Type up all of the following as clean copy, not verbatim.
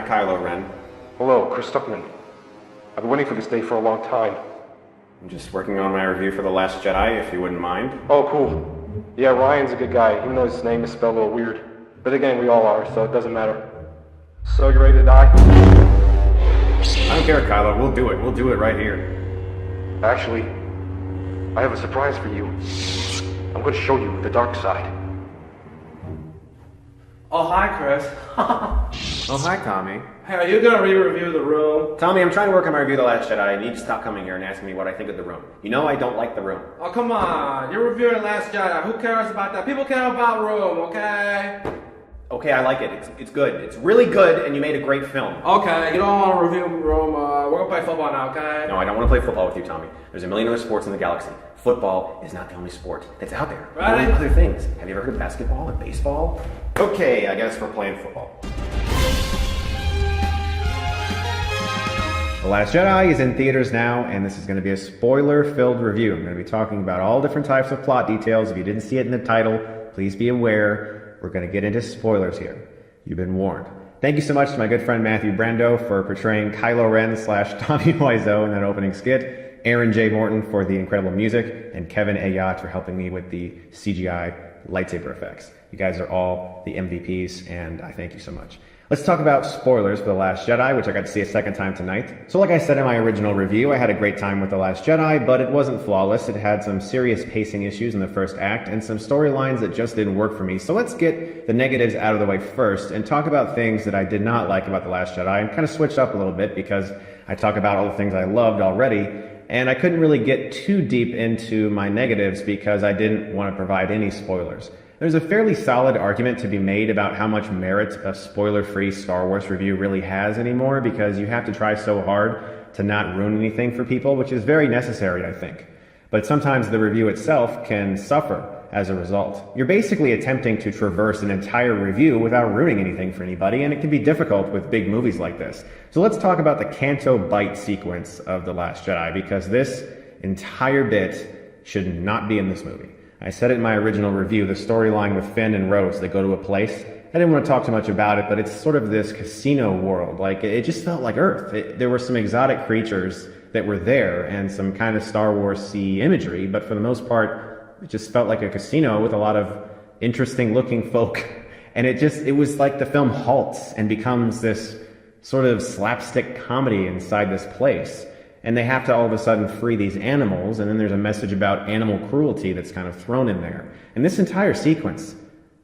Hi, Kylo Ren. Hello, Chris Stuckman. I've been waiting for this day for a long time. I'm just working on my review for The Last Jedi, if you wouldn't mind. Oh, cool. Yeah, Ryan's a good guy, even though his name is spelled a little weird. But again, we all are, so it doesn't matter. So, you ready to die? I don't care, Kylo. We'll do it. We'll do it right here. Actually, I have a surprise for you. I'm going to show you the dark side. Oh, hi, Chris. Oh, hi, Tommy. Hey, are you gonna re-review the room? Tommy, I'm trying to work on my review of The Last Jedi. You need to stop coming here and asking me what I think of the room. You know I don't like the room. Oh, come on. You're reviewing Last Jedi. Who cares about that? People care about room, okay? Okay, I like it. It's good. It's really good, and you made a great film. Okay, you don't want to review room. We're gonna play football now, okay? No, I don't want to play football with you, Tommy. There's a million other sports in the galaxy. Football is not the only sport that's out there. There Right. are other things. Have you ever heard of basketball or baseball? Okay, I guess we're playing football. The Last Jedi is in theaters now, and this is going to be a spoiler-filled review. I'm going to be talking about all different types of plot details. If you didn't see it in the title, please be aware. We're going to get into spoilers here. You've been warned. Thank you so much to my good friend Matthew Brando for portraying Kylo Ren / Tommy Wiseau in that opening skit, Aaron J. Morton for the incredible music, and Kevin Ayat for helping me with the CGI lightsaber effects. You guys are all the MVPs, and I thank you so much. Let's talk about spoilers for The Last Jedi, which I got to see a second time tonight. So like I said in my original review, I had a great time with The Last Jedi, but it wasn't flawless. It had some serious pacing issues in the first act and some storylines that just didn't work for me. So let's get the negatives out of the way first and talk about things that I did not like about The Last Jedi and kind of switch up a little bit because I talk about all the things I loved already. And I couldn't really get too deep into my negatives because I didn't want to provide any spoilers. There's a fairly solid argument to be made about how much merit a spoiler-free Star Wars review really has anymore because you have to try so hard to not ruin anything for people, which is very necessary, I think. But sometimes the review itself can suffer as a result. You're basically attempting to traverse an entire review without ruining anything for anybody, and it can be difficult with big movies like this. So let's talk about the Canto Bight sequence of The Last Jedi, because this entire bit should not be in this movie. I said it in my original review, the storyline with Finn and Rose, they go to a place. I didn't want to talk too much about it, but it's sort of this casino world. Like, it just felt like Earth. There were some exotic creatures that were there and some kind of Star Wars-y imagery, but for the most part, it just felt like a casino with a lot of interesting-looking folk. And it was like the film halts and becomes this sort of slapstick comedy inside this place. And they have to all of a sudden free these animals, and then there's a message about animal cruelty that's kind of thrown in there. And this entire sequence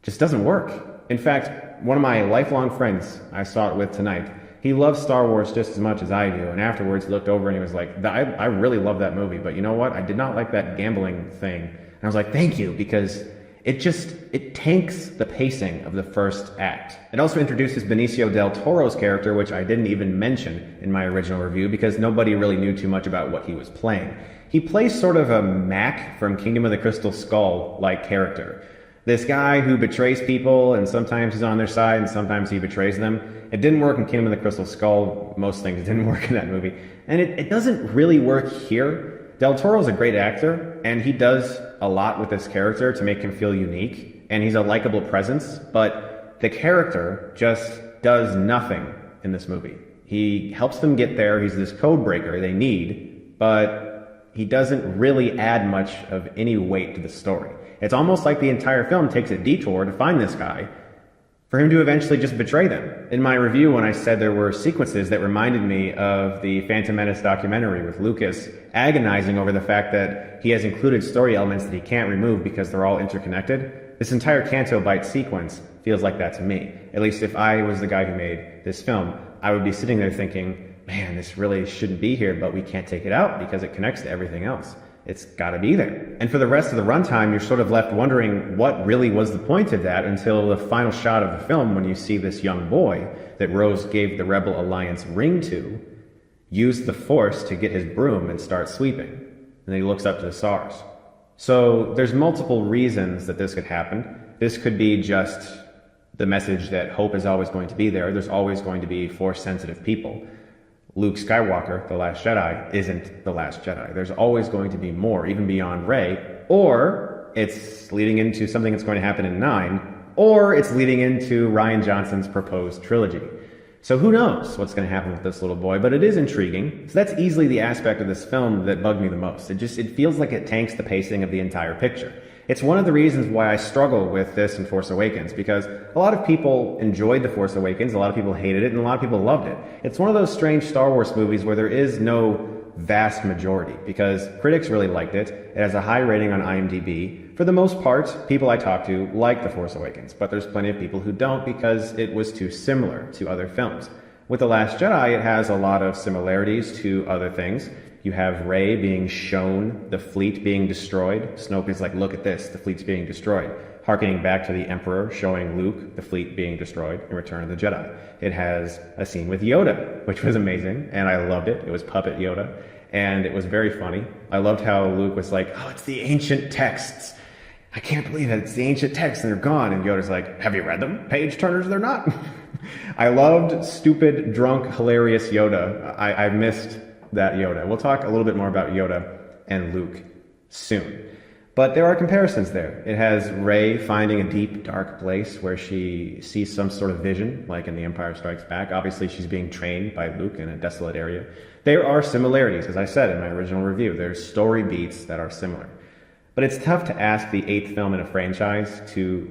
just doesn't work. In fact, one of my lifelong friends I saw it with tonight, he loves Star Wars just as much as I do, and afterwards looked over and he was like, I really love that movie, but you know what? I did not like that gambling thing. And I was like, thank you, because it tanks the pacing of the first act. It also introduces Benicio del Toro's character, which I didn't even mention in my original review because nobody really knew too much about what he was playing. He plays sort of a Mac from Kingdom of the Crystal Skull-like character. This guy who betrays people, and sometimes he's on their side, and sometimes he betrays them. It didn't work in Kingdom of the Crystal Skull. Most things didn't work in that movie. And it doesn't really work here. Del Toro's a great actor, and he does a lot with this character to make him feel unique, and he's a likable presence, but the character just does nothing in this movie. He helps them get there, he's this code breaker they need, but he doesn't really add much of any weight to the story. It's almost like the entire film takes a detour to find this guy, for him to eventually just betray them. In my review, when I said there were sequences that reminded me of the Phantom Menace documentary with Lucas agonizing over the fact that he has included story elements that he can't remove because they're all interconnected, this entire Canto Bight sequence feels like that to me. At least if I was the guy who made this film, I would be sitting there thinking, man, this really shouldn't be here, but we can't take it out because it connects to everything else. It's gotta be there. And for the rest of the runtime, you're sort of left wondering what really was the point of that until the final shot of the film when you see this young boy that Rose gave the Rebel Alliance ring to use the Force to get his broom and start sweeping. And then he looks up to the stars. So there's multiple reasons that this could happen. This could be just the message that hope is always going to be there. There's always going to be Force-sensitive people. Luke Skywalker, the Last Jedi, isn't the Last Jedi. There's always going to be more, even beyond Rey, or it's leading into something that's going to happen in 9, or it's leading into Rian Johnson's proposed trilogy. So who knows what's going to happen with this little boy, but it is intriguing. So that's easily the aspect of this film that bugged me the most. It feels like it tanks the pacing of the entire picture. It's one of the reasons why I struggle with this and Force Awakens, because a lot of people enjoyed The Force Awakens, a lot of people hated it, and a lot of people loved it. It's one of those strange Star Wars movies where there is no vast majority, because critics really liked it. It has a high rating on IMDb. For the most part, people I talk to like The Force Awakens, but there's plenty of people who don't because it was too similar to other films. With The Last Jedi, it has a lot of similarities to other things. You have Rey being shown the fleet being destroyed. Snoke is like, look at this, the fleet's being destroyed. Harkening back to the Emperor showing Luke the fleet being destroyed in Return of the Jedi. It has a scene with Yoda, which was amazing, and I loved it. It was puppet Yoda, and it was very funny. I loved how Luke was like, oh, it's the ancient texts. I can't believe it, it's the ancient texts and they're gone. And Yoda's like, have you read them? Page turners, they're not. I loved stupid, drunk, hilarious Yoda. I missed that Yoda. We'll talk a little bit more about Yoda and Luke soon. But there are comparisons there. It has Rey finding a deep, dark place where she sees some sort of vision, like in The Empire Strikes Back. Obviously, she's being trained by Luke in a desolate area. There are similarities, as I said in my original review. There's story beats that are similar. But it's tough to ask the 8th film in a franchise to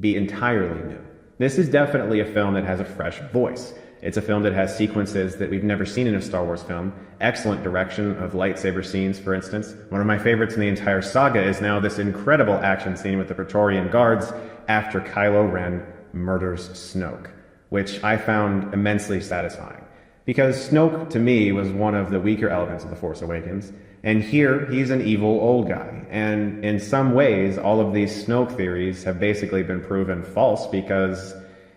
be entirely new. This is definitely a film that has a fresh voice. It's a film that has sequences that we've never seen in a Star Wars film. Excellent direction of lightsaber scenes, for instance. One of my favorites in the entire saga is now this incredible action scene with the Praetorian Guards after Kylo Ren murders Snoke, which I found immensely satisfying. Because Snoke, to me, was one of the weaker elements of The Force Awakens. And here, he's an evil old guy. And in some ways, all of these Snoke theories have basically been proven false because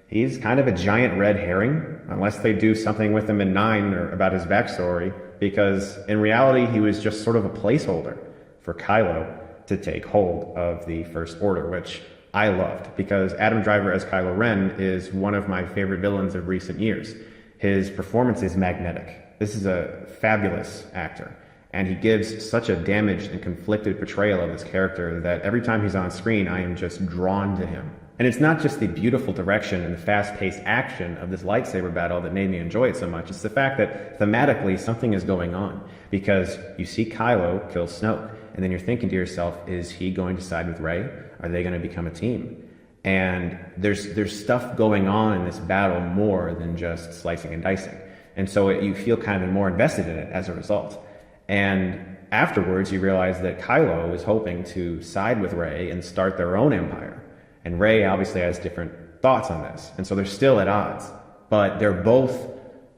he's kind of a giant red herring, unless they do something with him in 9 or about his backstory, because in reality, he was just sort of a placeholder for Kylo to take hold of the First Order, which I loved, because Adam Driver as Kylo Ren is one of my favorite villains of recent years. His performance is magnetic. This is a fabulous actor, and he gives such a damaged and conflicted portrayal of this character that every time he's on screen, I am just drawn to him. And it's not just the beautiful direction and the fast-paced action of this lightsaber battle that made me enjoy it so much. It's the fact that thematically something is going on, because you see Kylo kill Snoke, and then you're thinking to yourself, is he going to side with Rey? Are they going to become a team? And there's stuff going on in this battle more than just slicing and dicing. And so you feel kind of more invested in it as a result. And afterwards, you realize that Kylo is hoping to side with Rey and start their own empire. And Rey obviously has different thoughts on this. And so they're still at odds. But they're both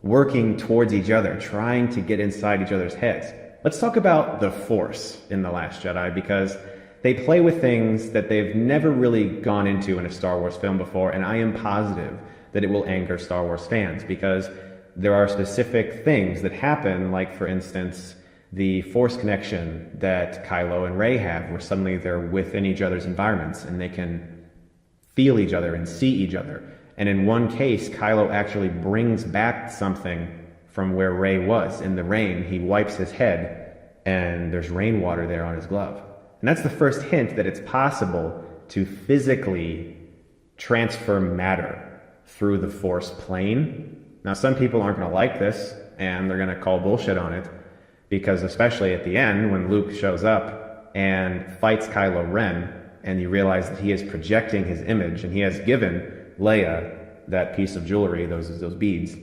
working towards each other, trying to get inside each other's heads. Let's talk about the Force in The Last Jedi, because they play with things that they've never really gone into in a Star Wars film before, and I am positive that it will anger Star Wars fans, because there are specific things that happen, like, for instance, the Force connection that Kylo and Rey have, where suddenly they're within each other's environments, and they can feel each other and see each other. And in one case, Kylo actually brings back something from where Rey was. In the rain, he wipes his head, and there's rainwater there on his glove. And that's the first hint that it's possible to physically transfer matter through the Force plane. Now, some people aren't going to like this, and they're going to call bullshit on it, because especially at the end, when Luke shows up and fights Kylo Ren, and you realize that he is projecting his image, and he has given Leia that piece of jewelry, those beads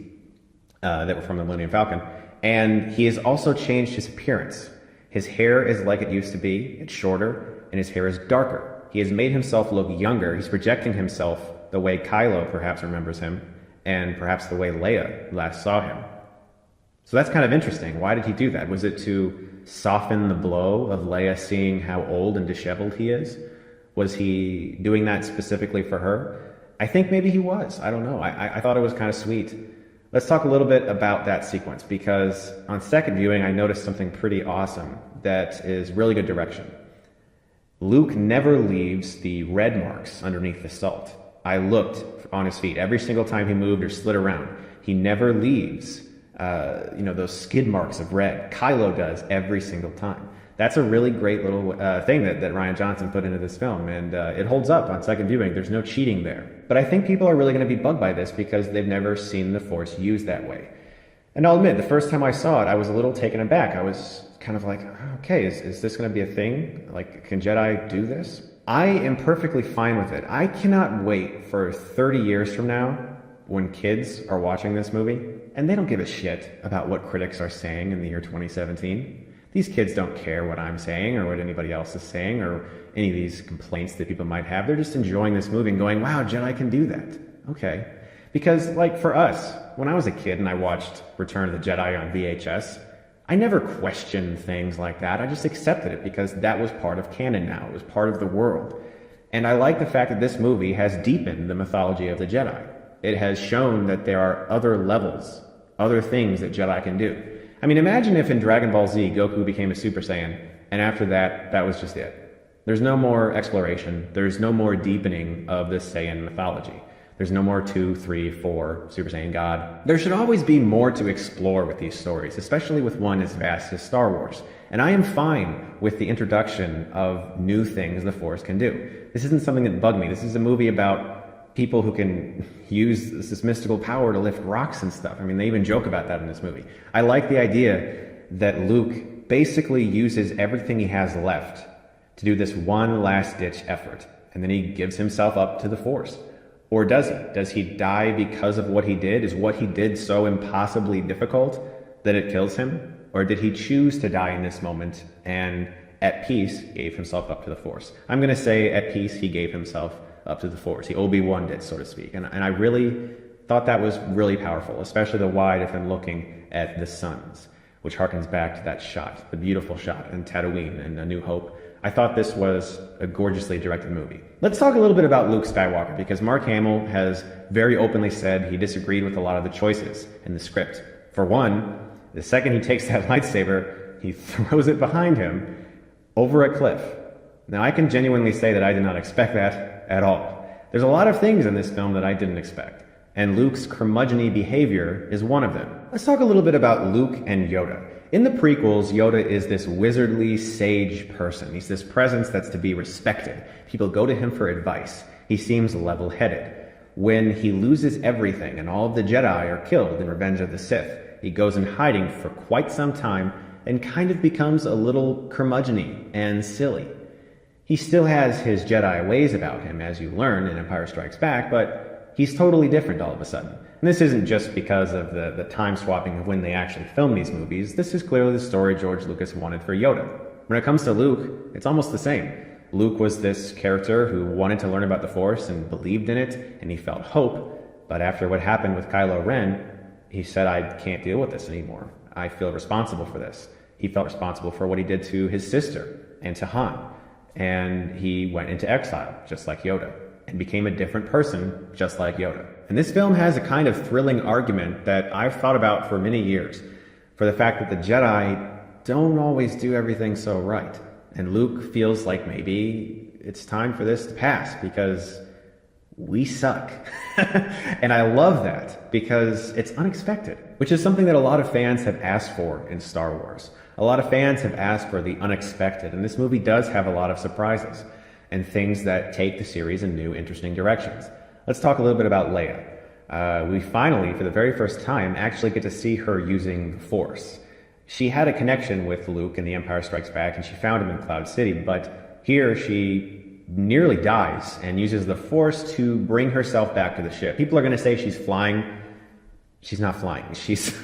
that were from the Millennium Falcon, and he has also changed his appearance. His hair is like it used to be, it's shorter, and his hair is darker. He has made himself look younger. He's projecting himself the way Kylo perhaps remembers him, and perhaps the way Leia last saw him. So that's kind of interesting. Why did he do that? Was it to soften the blow of Leia seeing how old and disheveled he is? Was he doing that specifically for her? I think maybe he was. I don't know. I thought it was kind of sweet. Let's talk a little bit about that sequence, because on second viewing, I noticed something pretty awesome that is really good direction. Luke never leaves the red marks underneath the salt. I looked on his feet every single time he moved or slid around. He never leaves, those skid marks of red. Kylo does every single time. That's a really great little thing that Rian Johnson put into this film, and it holds up on second viewing. There's no cheating there. But I think people are really going to be bugged by this because they've never seen the Force used that way. And I'll admit, the first time I saw it, I was a little taken aback. I was kind of like, okay, is this going to be a thing? Like, can Jedi do this? I am perfectly fine with it. I cannot wait for 30 years from now when kids are watching this movie and they don't give a shit about what critics are saying in the year 2017. These kids don't care what I'm saying or what anybody else is saying or any of these complaints that people might have. They're just enjoying this movie and going, wow, Jedi can do that. Okay. Because, like, for us, when I was a kid and I watched Return of the Jedi on VHS, I never questioned things like that. I just accepted it because that was part of canon now. It was part of the world. And I like the fact that this movie has deepened the mythology of the Jedi. It has shown that there are other levels, other things that Jedi can do. I mean, imagine if in Dragon Ball Z, Goku became a Super Saiyan, and after that, that was just it. There's no more exploration. There's no more deepening of the Saiyan mythology. There's no more 2, 3, 4 Super Saiyan God. There should always be more to explore with these stories, especially with one as vast as Star Wars. And I am fine with the introduction of new things the Force can do. This isn't something that bugged me. This is a movie about people who can use this mystical power to lift rocks and stuff. I mean, they even joke about that in this movie. I like the idea that Luke basically uses everything he has left to do this one last-ditch effort, and then he gives himself up to the Force. Or does he? Does he die because of what he did? Is what he did so impossibly difficult that it kills him? Or did he choose to die in this moment and at peace gave himself up to the Force? I'm going to say at peace he gave himself up to the Force. He Obi-Wan did, so to speak. And I really thought that was really powerful, especially the wide of him looking at the suns, which harkens back to that shot, the beautiful shot in Tatooine and A New Hope. I thought this was a gorgeously directed movie. Let's talk a little bit about Luke Skywalker, because Mark Hamill has very openly said he disagreed with a lot of the choices in the script. For one, the second he takes that lightsaber, he throws it behind him over a cliff. Now, I can genuinely say that I did not expect that at all. There's a lot of things in this film that I didn't expect, and Luke's curmudgeon-y behavior is one of them. Let's talk a little bit about Luke and Yoda. In the prequels, Yoda is this wizardly sage person. He's this presence that's to be respected. People go to him for advice. He seems level-headed. When he loses everything and all of the Jedi are killed in Revenge of the Sith, he goes in hiding for quite some time and kind of becomes a little curmudgeon-y and silly. He still has his Jedi ways about him, as you learn in Empire Strikes Back, but he's totally different all of a sudden. And this isn't just because of the time swapping of when they actually filmed these movies. This is clearly the story George Lucas wanted for Yoda. When it comes to Luke, it's almost the same. Luke was this character who wanted to learn about the Force and believed in it, and he felt hope. But after what happened with Kylo Ren, he said, I can't deal with this anymore. I feel responsible for this. He felt responsible for what he did to his sister and to Han. And he went into exile, just like Yoda, and became a different person, just like Yoda. And this film has a kind of thrilling argument that I've thought about for many years, for the fact that the Jedi don't always do everything so right. And Luke feels like maybe it's time for this to pass, because we suck. And I love that, because it's unexpected, which is something that a lot of fans have asked for in Star Wars. A lot of fans have asked for the unexpected, and this movie does have a lot of surprises and things that take the series in new, interesting directions. Let's talk a little bit about Leia. We finally, for the very first time, actually get to see her using the Force. She had a connection with Luke in The Empire Strikes Back, and she found him in Cloud City, but here she nearly dies and uses the Force to bring herself back to the ship. People are going to say she's flying. She's not flying. She's...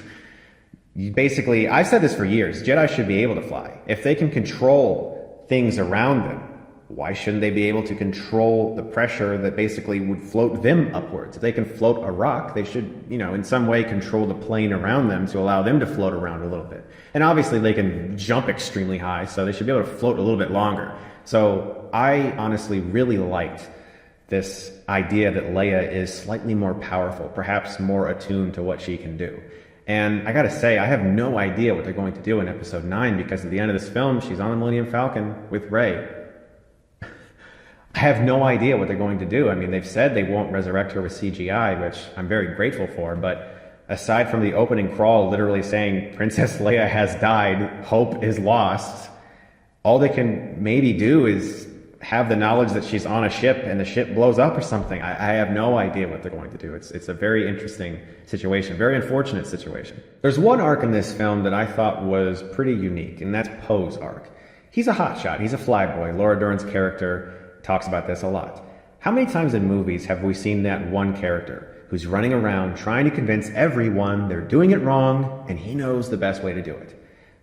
Basically, I've said this for years, Jedi should be able to fly. If they can control things around them, why shouldn't they be able to control the pressure that basically would float them upwards? If they can float a rock, they should, in some way control the plane around them to allow them to float around a little bit. And obviously they can jump extremely high, so they should be able to float a little bit longer. So I honestly really liked this idea that Leia is slightly more powerful, perhaps more attuned to what she can do. And I gotta say, I have no idea what they're going to do in Episode 9, because at the end of this film, she's on the Millennium Falcon with Rey. I have no idea what they're going to do. I mean, they've said they won't resurrect her with CGI, which I'm very grateful for, but aside from the opening crawl literally saying, Princess Leia has died, hope is lost, all they can maybe do is have the knowledge that she's on a ship and the ship blows up or something. I have no idea what they're going to do. It's a very interesting situation, very unfortunate situation. There's one arc in this film that I thought was pretty unique, and that's Poe's arc. He's a hotshot. He's a flyboy. Laura Dern's character talks about this a lot. How many times in movies have we seen that one character who's running around trying to convince everyone they're doing it wrong, and he knows the best way to do it?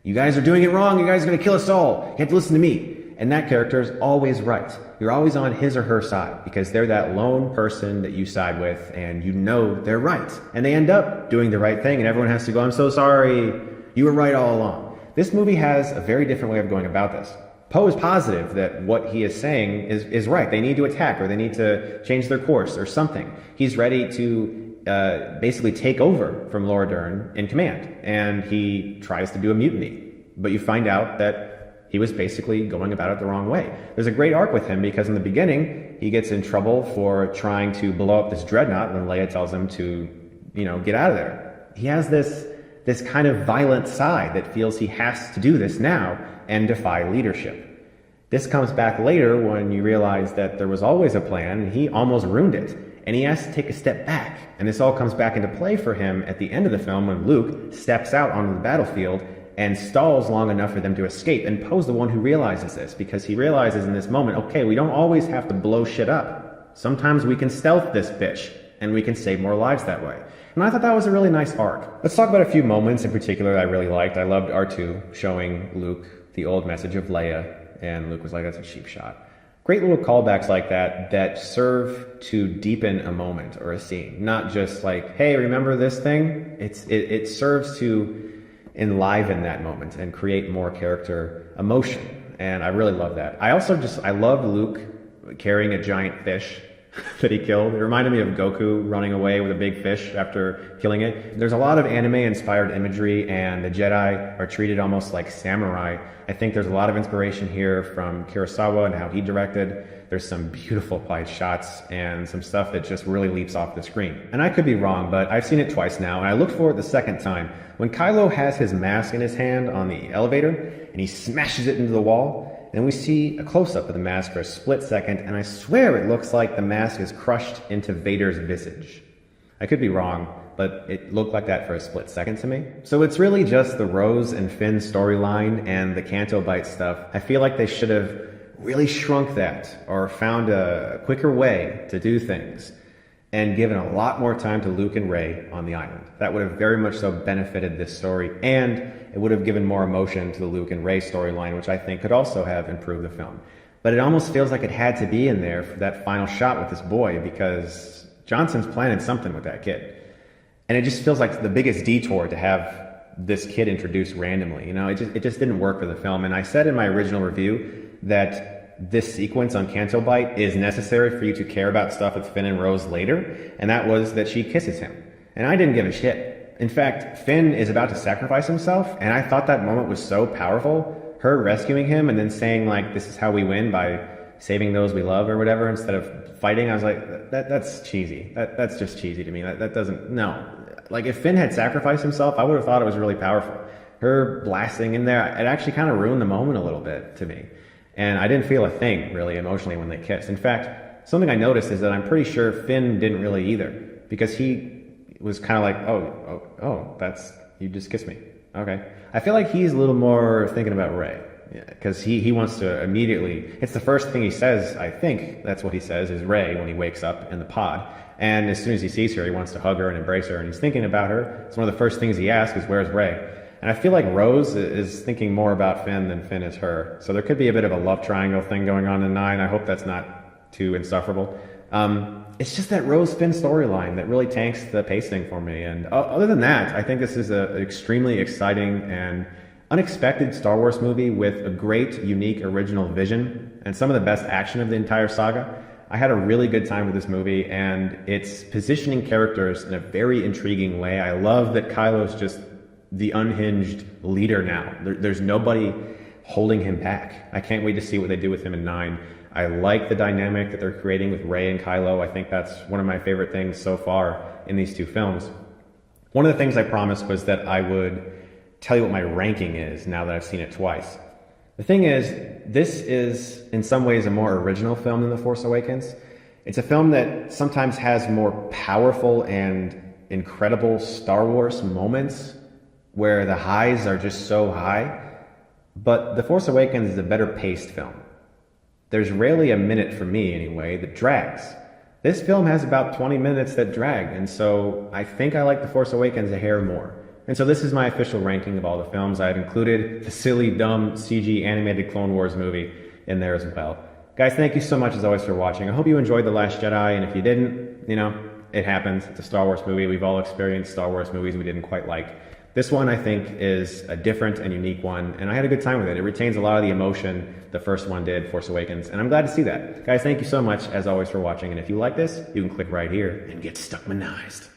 You guys are doing it wrong. You guys are going to kill us all. You have to listen to me. And that character is always right. You're always on his or her side because they're that lone person that you side with and you know they're right. And they end up doing the right thing and everyone has to go, I'm so sorry. You were right all along. This movie has a very different way of going about this. Poe is positive that what he is saying is right. They need to attack or they need to change their course or something. He's ready to basically take over from Laura Dern in command. And he tries to do a mutiny. But you find out that he was basically going about it the wrong way. There's a great arc with him because in the beginning, he gets in trouble for trying to blow up this dreadnought when Leia tells him to, get out of there. He has this kind of violent side that feels he has to do this now and defy leadership. This comes back later when you realize that there was always a plan and he almost ruined it. And he has to take a step back. And this all comes back into play for him at the end of the film when Luke steps out onto the battlefield and stalls long enough for them to escape. And Poe's the one who realizes this, because he realizes in this moment, okay, we don't always have to blow shit up. Sometimes we can stealth this bitch, and we can save more lives that way. And I thought that was a really nice arc. Let's talk about a few moments in particular that I really liked. I loved R2 showing Luke the old message of Leia, and Luke was like, that's a cheap shot. Great little callbacks like that serve to deepen a moment or a scene. Not just like, hey, remember this thing? It serves to enliven that moment and create more character emotion. And I really love that. I love Luke carrying a giant fish that he killed. It reminded me of Goku running away with a big fish after killing it. There's a lot of anime-inspired imagery, and the Jedi are treated almost like samurai. I think there's a lot of inspiration here from Kurosawa and how he directed. There's some beautiful applied shots and some stuff that just really leaps off the screen. And I could be wrong, but I've seen it twice now, and I looked for it the second time. When Kylo has his mask in his hand on the elevator, and he smashes it into the wall, and we see a close-up of the mask for a split second, and I swear it looks like the mask is crushed into Vader's visage. I could be wrong, but it looked like that for a split second to me. So it's really just the Rose and Finn storyline and the Canto Bight stuff. I feel like they should have really shrunk that or found a quicker way to do things and given a lot more time to Luke and Rey on the island. That would have very much so benefited this story, and it would have given more emotion to the Luke and Rey storyline, which I think could also have improved the film. But it almost feels like it had to be in there for that final shot with this boy, because Johnson's planning something with that kid. And it just feels like the biggest detour to have this kid introduced randomly. It just didn't work for the film. And I said in my original review that this sequence on Canto Bight is necessary for you to care about stuff with Finn and Rose later, and that was that she kisses him. And I didn't give a shit. In fact, Finn is about to sacrifice himself, and I thought that moment was so powerful. Her rescuing him and then saying, like, this is how we win, by saving those we love or whatever, instead of fighting. I was like, that's cheesy. That's just cheesy to me. That doesn't, no. Like, if Finn had sacrificed himself, I would have thought it was really powerful. Her blasting in there, it actually kind of ruined the moment a little bit to me. And I didn't feel a thing, really, emotionally when they kissed. In fact, something I noticed is that I'm pretty sure Finn didn't really either. Because he was kind of like, oh, that's, you just kissed me. Okay. I feel like he's a little more thinking about Rey. Because he wants to immediately, it's the first thing he says, I think that's what he says, is Rey when he wakes up in the pod. And as soon as he sees her, he wants to hug her and embrace her. And he's thinking about her. It's one of the first things he asks is, where's Rey? And I feel like Rose is thinking more about Finn than Finn is her. So there could be a bit of a love triangle thing going on in 9. I hope that's not too insufferable. It's just that Rose-Finn storyline that really tanks the pacing for me. And other than that, I think this is an extremely exciting and unexpected Star Wars movie with a great, unique, original vision and some of the best action of the entire saga. I had a really good time with this movie, and it's positioning characters in a very intriguing way. I love that Kylo's just the unhinged leader now. There's nobody holding him back. I can't wait to see what they do with him in 9. I like the dynamic that they're creating with Rey and Kylo. I think that's one of my favorite things so far in these two films. One of the things I promised was that I would tell you what my ranking is now that I've seen it twice. The thing is, this is in some ways a more original film than The Force Awakens. It's a film that sometimes has more powerful and incredible Star Wars moments where the highs are just so high, but The Force Awakens is a better paced film. There's rarely a minute, for me anyway, that drags. This film has about 20 minutes that drag, and so I think I like The Force Awakens a hair more. And so this is my official ranking of all the films. I've included the silly, dumb, CG animated Clone Wars movie in there as well. Guys, thank you so much as always for watching. I hope you enjoyed The Last Jedi, and if you didn't, you know, it happens. It's a Star Wars movie. We've all experienced Star Wars movies we didn't quite like. This one, I think, is a different and unique one, and I had a good time with it. It retains a lot of the emotion the first one did, Force Awakens, and I'm glad to see that. Guys, thank you so much, as always, for watching, and if you like this, you can click right here and get stuckmanized.